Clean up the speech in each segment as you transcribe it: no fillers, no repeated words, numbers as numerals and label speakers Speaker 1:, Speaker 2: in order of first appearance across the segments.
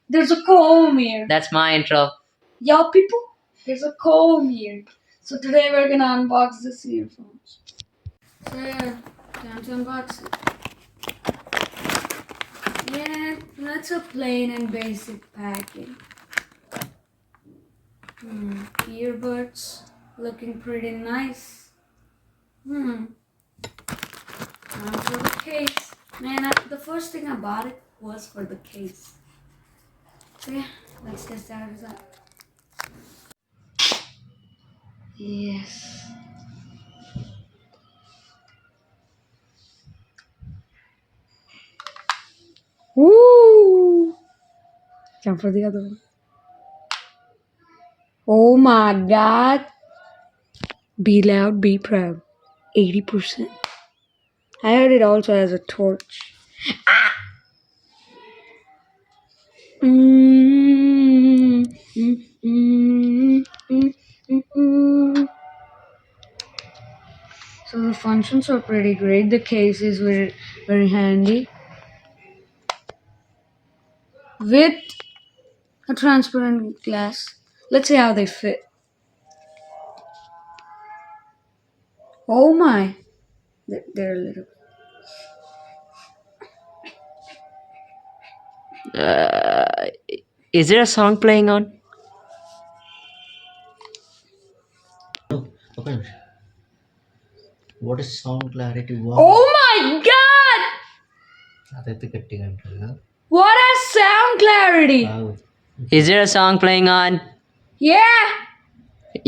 Speaker 1: There's a comb here.
Speaker 2: That's my intro.
Speaker 1: Yo, people, there's a comb here. So today we're gonna unbox this earphones. So yeah, time to unbox it. Yeah, that's a plain and basic package. Earbuds, looking pretty nice. Time for the case. Man, the first thing I bought it was for the case. So yeah, let's test out his out. Yes. Woo! Time for the other one. Oh my god. Be loud, be proud. 80%. I heard it also has a torch. Mm, mm, mm, mm, mm, mm. So the functions are pretty great. The case is very, very handy. With a transparent glass. Let's see how they fit. Oh my. They're a little.
Speaker 2: Is there a song playing on?
Speaker 3: Okay. What is sound clarity? Wow.
Speaker 1: Oh my god!
Speaker 3: అదైతే గట్టిగా అంటారు కదా.
Speaker 1: What a sound clarity!
Speaker 3: Wow.
Speaker 2: Is there a song playing on?
Speaker 1: Yeah!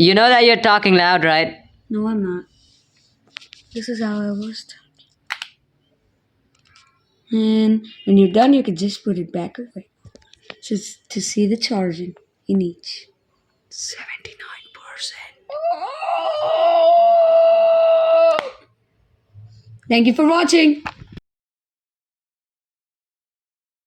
Speaker 2: You know that you're talking loud, right?
Speaker 1: No, I'm not. This is how I was talking. And when you're done, you can just put it back away. Just to see the charging in each. 79%. Thank you for watching.